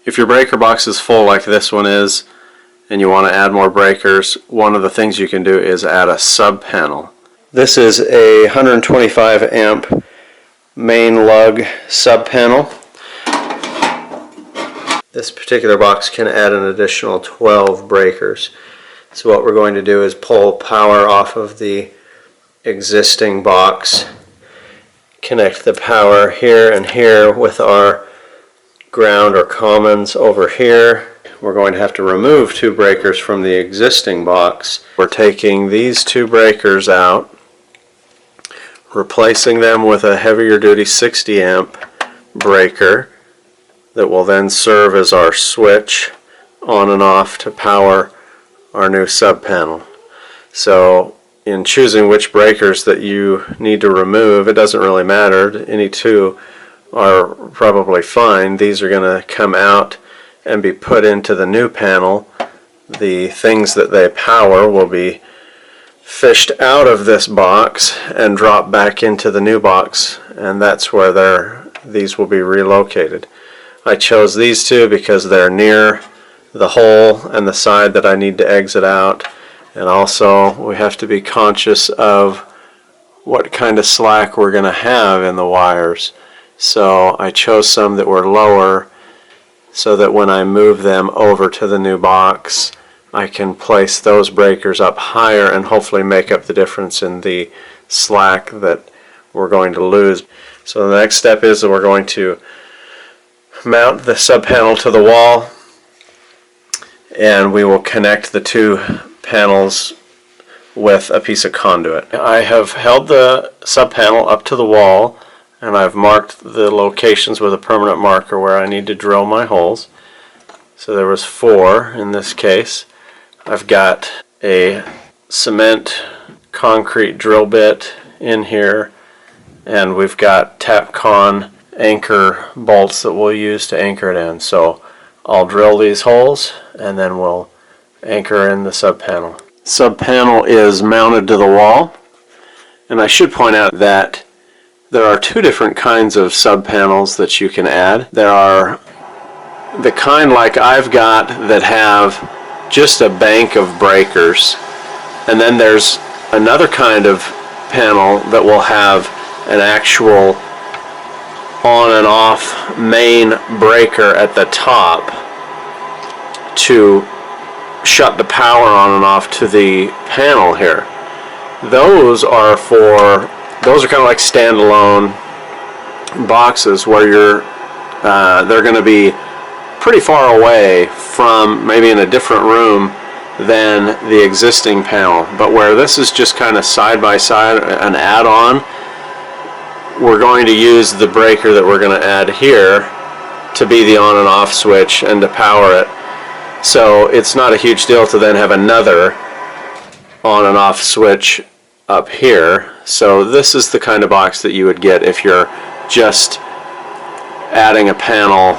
If your breaker box is full like this one is, and you want to add more breakers, one of the things you can do is add a sub panel. This is a 125 amp main lug sub panel. This particular box can add an additional 12 breakers. So what we're going to do is pull power off of the existing box, connect the power here and here with our ground or commons over here. We're going to have to remove 2 breakers from the existing box. We're taking these 2 breakers out, replacing them with a heavier duty 60 amp breaker that will then serve as our switch on and off to power our new sub panel. So in choosing which breakers that you need to remove, it doesn't really matter. Any 2 are probably fine. These are going to come out and be put into the new panel. The things that they power will be fished out of this box and dropped back into the new box, and that's where these will be relocated. I chose these 2 because they're near the hole and the side that I need to exit out, and also we have to be conscious of what kind of slack we're going to have in the wires. So I chose some that were lower so that when I move them over to the new box, I can place those breakers up higher and hopefully make up the difference in the slack that we're going to lose. So the next step is that we're going to mount the sub panel to the wall, and we will connect the 2 panels with a piece of conduit. I have held the sub panel up to the wall, and I've marked the locations with a permanent marker where I need to drill my holes. So there was 4 in this case. I've got a cement concrete drill bit in here, and we've got Tapcon anchor bolts that we'll use to anchor it in. So I'll drill these holes and then we'll anchor in the sub panel. Sub panel is mounted to the wall, and I should point out that there are 2 different kinds of sub panels that you can add. There are the kind like I've got that have just a bank of breakers, and then there's another kind of panel that will have an actual on and off main breaker at the top to shut the power on and off to the panel here. Those are kind of like standalone boxes where they're going to be pretty far away from, maybe in a different room than the existing panel. But where this is just kind of side by side, an add-on, we're going to use the breaker that we're going to add here to be the on and off switch and to power it. So it's not a huge deal to then have another on and off switch up here. So this is the kind of box that you would get if you're just adding a panel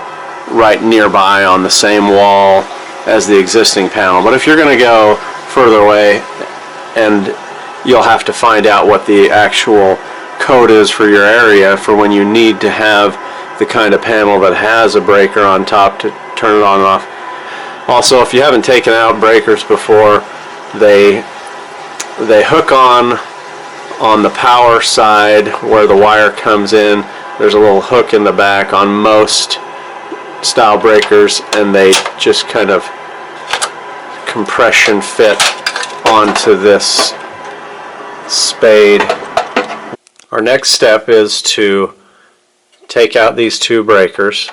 right nearby on the same wall as the existing panel. But if you're going to go further away, and you'll have to find out what the actual code is for your area for when you need to have the kind of panel that has a breaker on top to turn it on and off. Also, if you haven't taken out breakers before, they hook on the power side where the wire comes in. There's a little hook in the back on most style breakers, and they just kind of compression fit onto this spade. Our next step is to take out these 2 breakers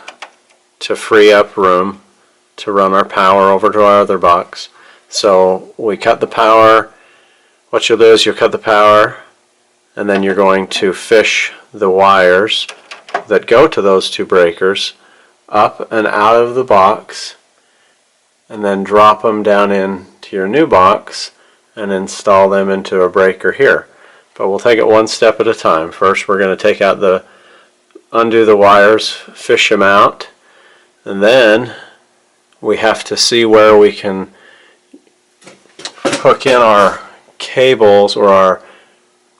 to free up room to run our power over to our other box. So we cut the power. What you'll do is you'll cut the power, and then you're going to fish the wires that go to those 2 breakers up and out of the box, and then drop them down into your new box and install them into a breaker here. But we'll take it one step at a time. First, we're going to take out undo the wires, fish them out, and then we have to see where we can hook in our cables or our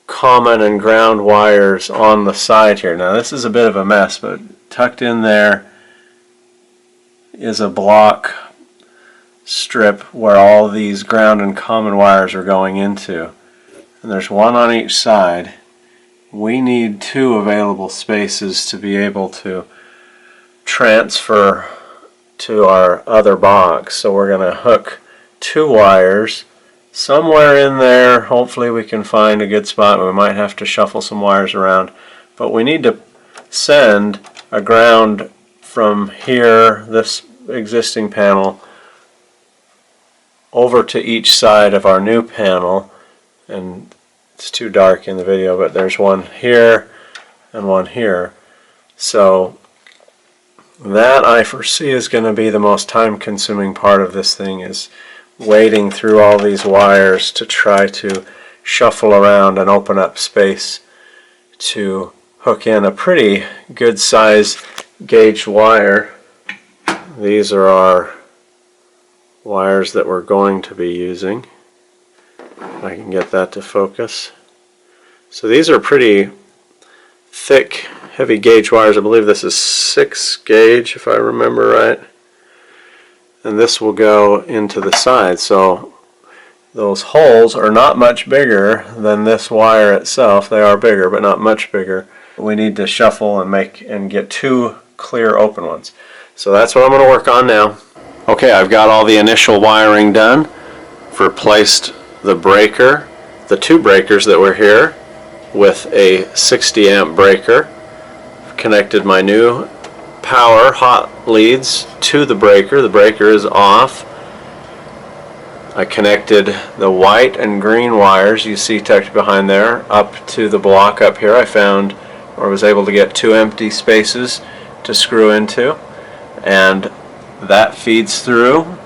common and ground wires on the side here. Now this is a bit of a mess, but tucked in there is a block strip where all these ground and common wires are going into. And there's one on each side. We need 2 available spaces to be able to transfer to our other box. So we're going to hook 2 wires somewhere in there. Hopefully we can find a good spot. We might have to shuffle some wires around. But we need to send a ground from here, this existing panel, over to each side of our new panel. And it's too dark in the video, but there's one here and one here. So that, I foresee, is going to be the most time-consuming part of this thing, is wading through all these wires to try to shuffle around and open up space to hook in a pretty good size gauge wire. These are our wires that we're going to be using. If I can get that to focus. So these are pretty thick, heavy gauge wires. I believe this is 6 gauge, if I remember right. And this will go into the side. So those holes are not much bigger than this wire itself. They are bigger, but not much bigger. We need to shuffle and get 2 clear open ones. So that's what I'm going to work on now. Okay, I've got all the initial wiring done. I've replaced the breaker, the 2 breakers that were here, with a 60 amp breaker. I've connected my new power hot leads to the breaker. The breaker is off. I connected the white and green wires you see tucked behind there up to the block up here. I found, or was able to get 2 empty spaces to screw into, and that feeds through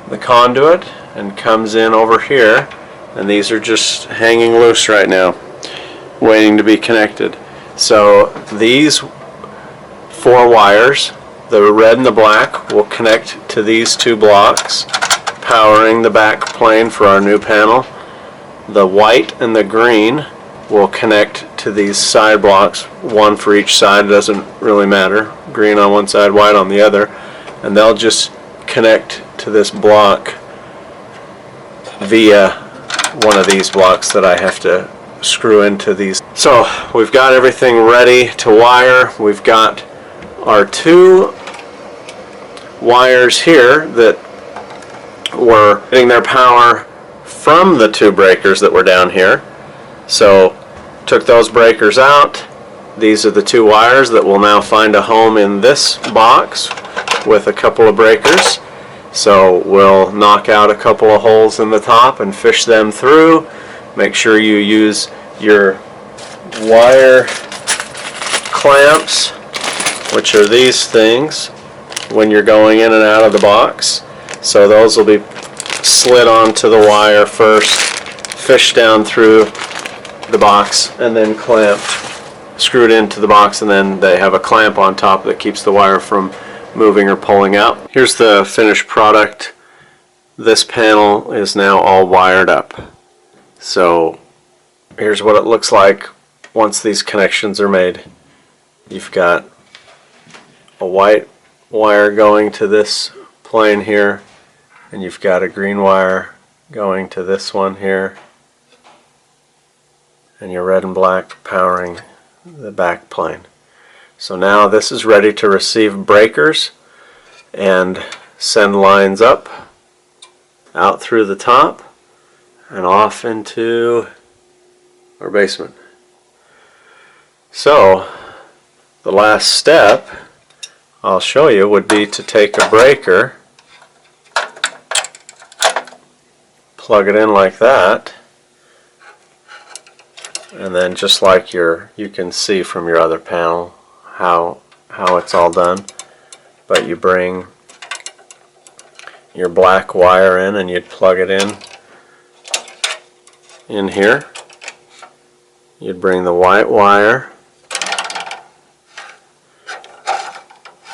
the conduit and comes in over here, and these are just hanging loose right now, waiting to be connected. So these 4 wires, the red and the black, will connect to these 2 blocks, powering the back plane for our new panel. The white and the green will connect to these side blocks, 1 for each side. It doesn't really matter, green on one side, white on the other, and they'll just connect to this block via one of these blocks that I have to screw into these. So we've got everything ready to wire. We've got our 2 wires here that were getting their power from the 2 breakers that were down here. So took those breakers out. These are the 2 wires that will now find a home in this box with a couple of breakers. So we'll knock out a couple of holes in the top and fish them through. Make sure you use your wire clamps, which are these things, when you're going in and out of the box. So those will be slid onto the wire first, fished down through the box, and then clamped, screwed into the box, and then they have a clamp on top that keeps the wire from moving or pulling out. Here's the finished product. This panel is now all wired up. So here's what it looks like once these connections are made. You've got a white wire going to this plane here, and you've got a green wire going to this one here, and your red and black powering the back plane. So now this is ready to receive breakers and send lines up, out through the top, and off into our basement. So the last step I'll show you would be to take a breaker, plug it in like that, and then just like you can see from your other panel how it's all done. But you bring your black wire in and you'd plug it in here. You'd bring the white wire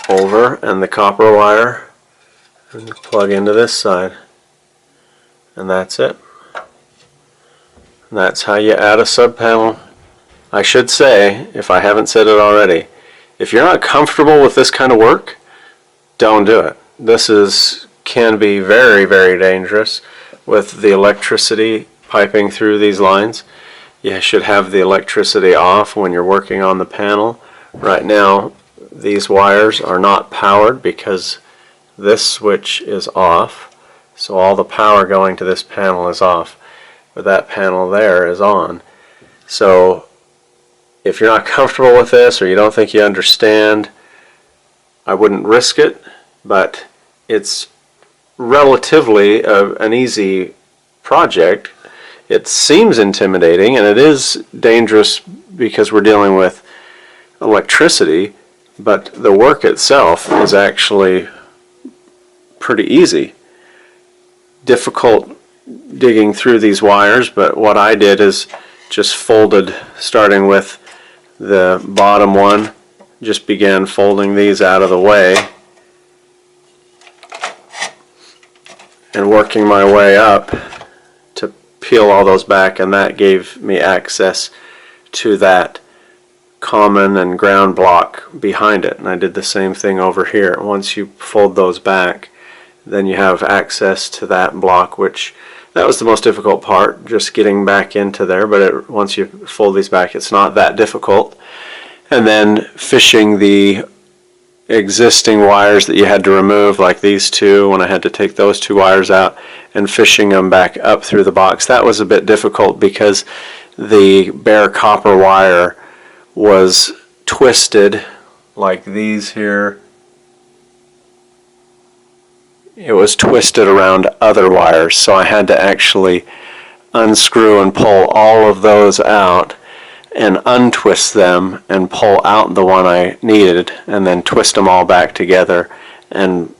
over and the copper wire and plug into this side, and that's it. And that's how you add a subpanel. I should say, if I haven't said it already, if you're not comfortable with this kind of work, don't do it. This can be very, very dangerous with the electricity piping through these lines. You should have the electricity off when you're working on the panel. Right now, these wires are not powered because this switch is off, so all the power going to this panel is off, but that panel there is on. So if you're not comfortable with this or you don't think you understand, I wouldn't risk it, but it's relatively an easy project. It seems intimidating, and it is dangerous because we're dealing with electricity, but the work itself is actually pretty easy. Difficult digging through these wires, but what I did is just folded, starting with the bottom one, just began folding these out of the way and working my way up to peel all those back, and that gave me access to that common and ground block behind it. And I did the same thing over here. Once you fold those back, then you have access to that block, which that was the most difficult part, just getting back into there, but once you fold these back, it's not that difficult. And then fishing the existing wires that you had to remove, like these two, when I had to take those two wires out, and fishing them back up through the box. That was a bit difficult because the bare copper wire was twisted like these here. It was twisted around other wires, so I had to actually unscrew and pull all of those out and untwist them and pull out the one I needed, and then twist them all back together and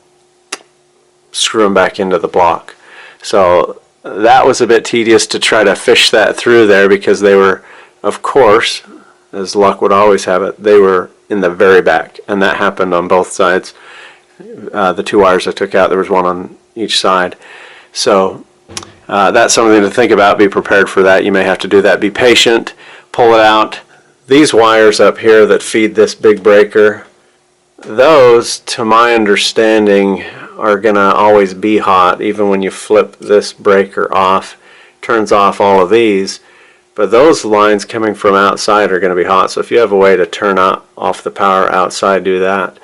screw them back into the block. So that was a bit tedious to try to fish that through there, because they were, of course, as luck would always have it, they were in the very back, and that happened on both sides. The two wires I took out, there was one on each side. So that's something to think about. Be prepared for that. You may have to do that. Be patient. Pull it out. These wires up here that feed this big breaker, those, to my understanding, are going to always be hot, even when you flip this breaker off. Turns off all of these, but those lines coming from outside are going to be hot. So if you have a way to turn off the power outside, do that.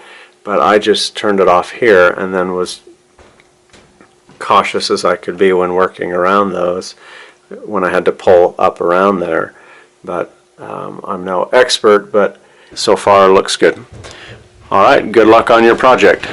But I just turned it off here and then was cautious as I could be when working around those, when I had to pull up around there. But I'm no expert, but so far it looks good. All right, good luck on your project.